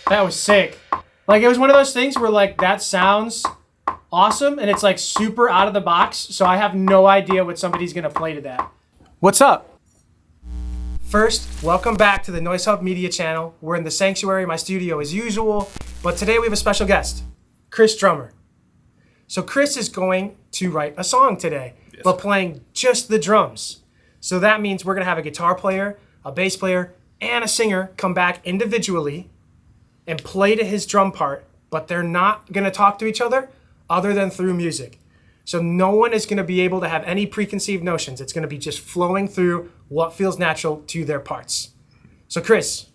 That was sick. Like, it was one of those things where, like, that sounds awesome, and it's, like, super out of the box, so I have no idea what somebody's gonna play to that. What's up? First, welcome back to the Noiz Hub Media channel. We're in the sanctuary, my studio as usual, but today we have a special guest, Chris Drummer. So Chris is going to write a song today, but playing just the drums. So that means we're gonna have a guitar player, a bass player, and a singer come back individually and play to his drum part, but they're not gonna talk to each other than through music. So no one is gonna be able to have any preconceived notions. It's gonna be just flowing through what feels natural to their parts. So Chris,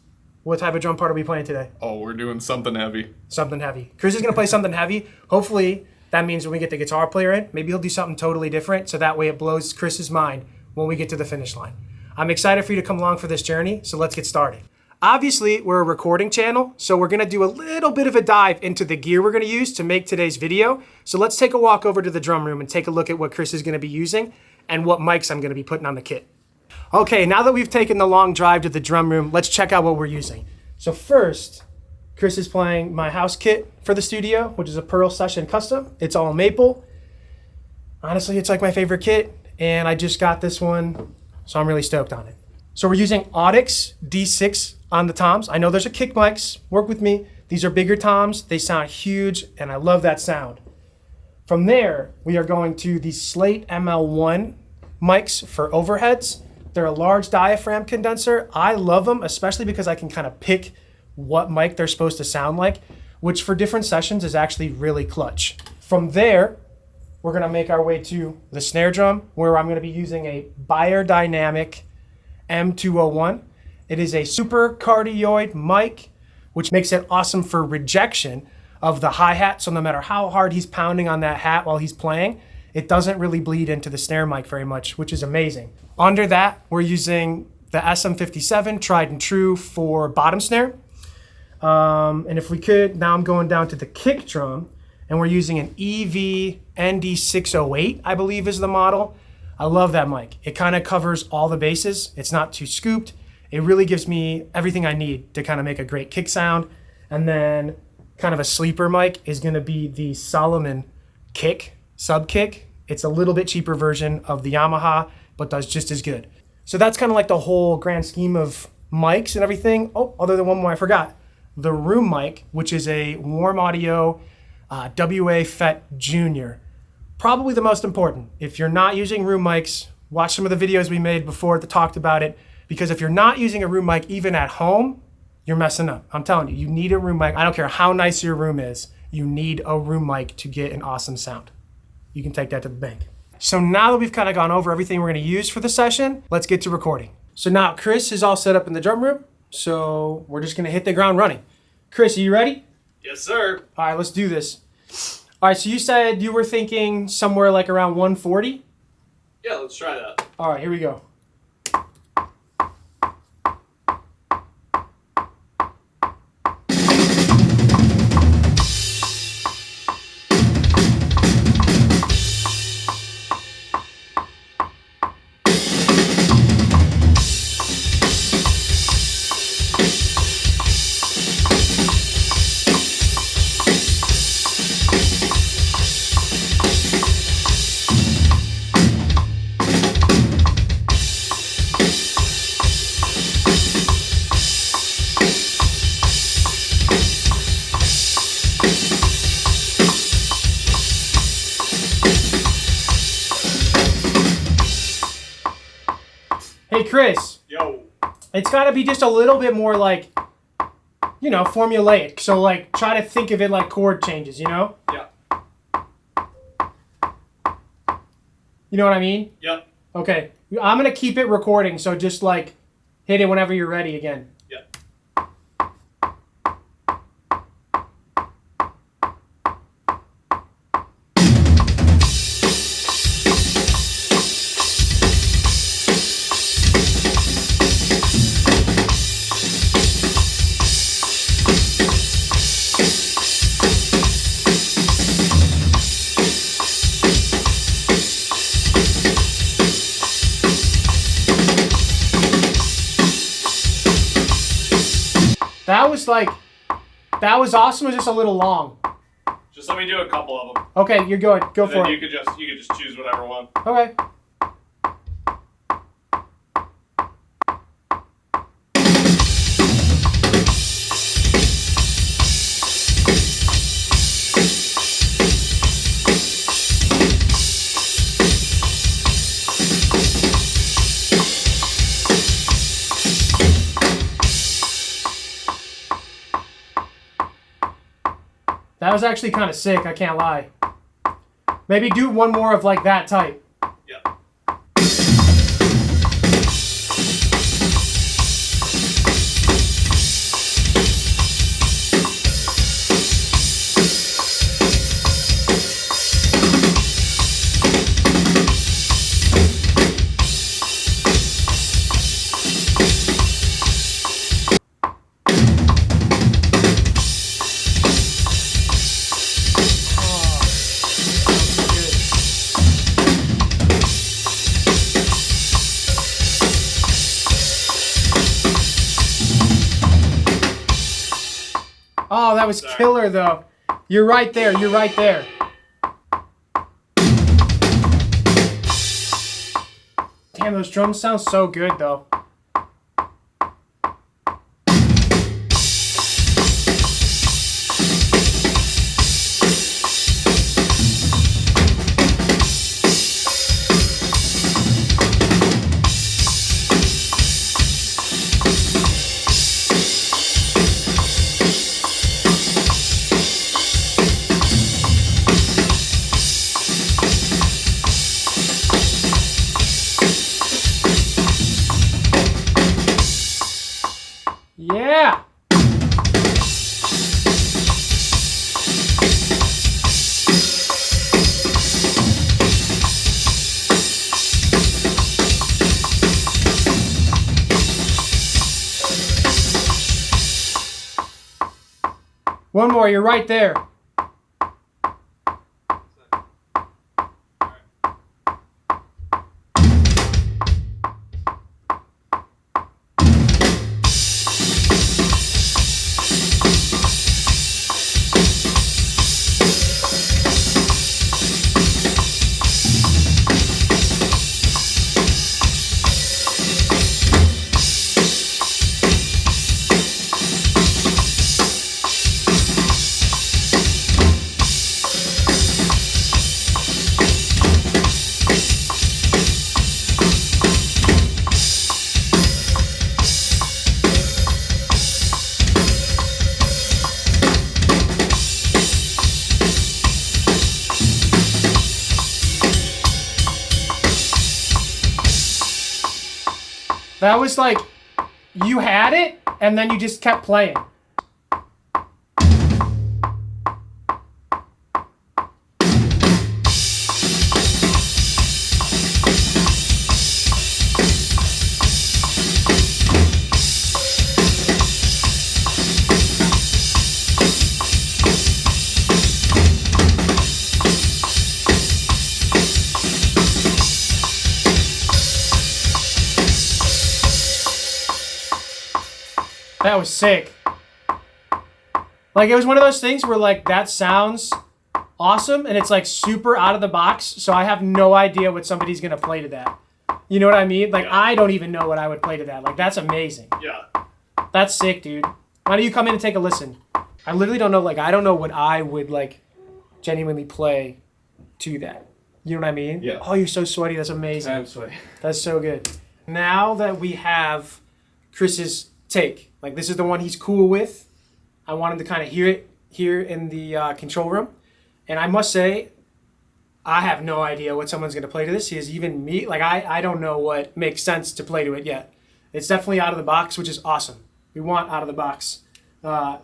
what type of drum part are we playing today? Oh, we're doing something heavy. Something heavy. Chris is gonna play something heavy. Hopefully that means when we get the guitar player in, maybe he'll do something totally different, so that way it blows Chris's mind when we get to the finish line. I'm excited for you to come along for this journey, so let's get started. Obviously, we're a recording channel, so we're gonna do a little bit of a dive into the gear we're gonna use to make today's video. So let's take a walk over to the drum room and take a look at what Chris is gonna be using and what mics I'm gonna be putting on the kit. Okay, now that we've taken the long drive to the drum room, let's check out what we're using. So first, Chris is playing my house kit for the studio, which is a Pearl Session Custom. It's all maple. Honestly, it's like my favorite kit, and I just got this one, so I'm really stoked on it. So we're using Audix D6 on the toms. I know there's a kick mics, work with me. These are bigger toms, they sound huge, and I love that sound. From there, we are going to the Slate ML1 mics for overheads. They're a large diaphragm condenser. I love them, especially because I can kind of pick what mic they're supposed to sound like, which for different sessions is actually really clutch. From there, we're gonna make our way to the snare drum, where I'm gonna be using a Beyerdynamic M201. It is a super cardioid mic, which makes it awesome for rejection of the hi-hat. So no matter how hard he's pounding on that hat while he's playing, it doesn't really bleed into the snare mic very much, which is amazing. Under that, we're using the SM57 tried and true for bottom snare. And if we could, now I'm going down to the kick drum, and we're using an EV ND608, I believe is the model. I love that mic. It kind of covers all the bases. It's not too scooped. It really gives me everything I need to kind of make a great kick sound. And then kind of a sleeper mic is gonna be the Solomon kick, sub kick. It's a little bit cheaper version of the Yamaha, but does just as good. So that's kind of like the whole grand scheme of mics and everything. Oh, other than one more I forgot. The room mic, which is a Warm Audio WA FET Junior. Probably the most important. If you're not using room mics, watch some of the videos we made before that talked about it, because if you're not using a room mic even at home, you're messing up. I'm telling you, you need a room mic. I don't care how nice your room is, you need a room mic to get an awesome sound. You can take that to the bank. So now that we've kind of gone over everything we're gonna use for the session, let's get to recording. So now Chris is all set up in the drum room, so we're just gonna hit the ground running. Chris, are you ready? Yes, sir. All right, let's do this. All right, so you said you were thinking somewhere like around 140? Yeah, let's try that. All right, here we go. Hey Chris. Yo. It's gotta be just a little bit more like, you know, formulaic. So like, try to think of it like chord changes, you know? Yeah. You know what I mean? Yep. Okay, I'm gonna keep it recording, so just like, hit it whenever you're ready again. Yep. That was like That was awesome. It was just a little long. Just let me do a couple of them. Okay, you're good. Go And for then it. you could just choose whatever one. Okay. That was actually kind of sick, I can't lie. Maybe do one more of like that type. Yeah. Oh, that was killer though. You're right there. You're right there. Damn, those drums sound so good though. Yeah. One more, you're right there. That was like, you had it, and then you just kept playing. That was sick. Like, it was one of those things where, like, that sounds awesome, and it's, like, super out of the box, so I have no idea what somebody's going to play to that. You know what I mean? Like, Yeah. I don't even know what I would play to that. Like, that's amazing. Yeah. That's sick, dude. Why don't you come in and take a listen? I literally don't know, like, I don't know what I would, like, genuinely play to that. You know what I mean? Yeah. Oh, you're so sweaty. That's amazing. I'm sweaty. That's so good. Now that we have Chris's take, like this is the one he's cool with, I wanted to kind of hear it here in the control room. And I must say, I have no idea what someone's going to play to this. Is even me. Like, I don't know what makes sense to play to it yet. It's definitely out of the box, which is awesome. We want out of the box.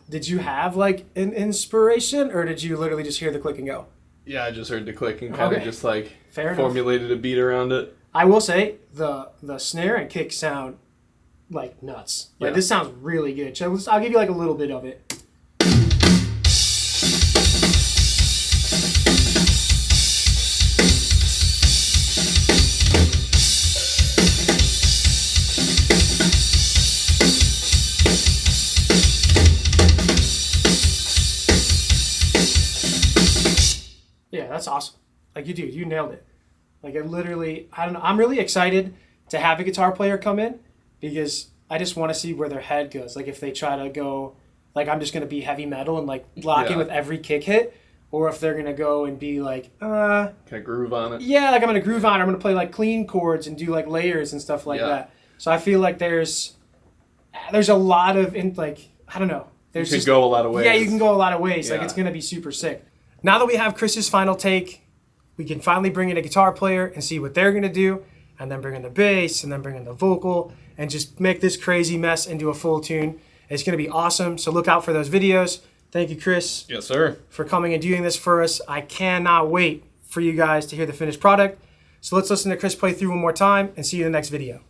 Did you have like an inspiration, or did you literally just hear the click and go? Yeah, I just heard the click and kind of Okay. just like Fair enough. formulated a beat around it. I will say the snare and kick sound like nuts. Like, Yeah. this sounds really good. So I'll give you like a little bit of it. That's awesome. Like you nailed it. Like I don't know. I'm really excited to have a guitar player come in because I just want to see where their head goes. Like if they try to go, like I'm just going to be heavy metal and like lock in with every kick hit, or if they're going to go and be like, Can I groove on it? Yeah, like I'm going to groove on it. I'm going to play like clean chords and do like layers and stuff like that. So I feel like there's a lot of, I don't know. You can go a lot of ways. Yeah, you can go a lot of ways. Yeah. Like, it's going to be super sick. Now that we have Chris's final take, we can finally bring in a guitar player and see what they're going to do, and then bring in the bass, and then bring in the vocal, and just make this crazy mess into a full tune. It's going to be awesome, so look out for those videos. Thank you, Chris. Yes, sir. For coming and doing this for us. I cannot wait for you guys to hear the finished product. So let's listen to Chris play through one more time and see you in the next video.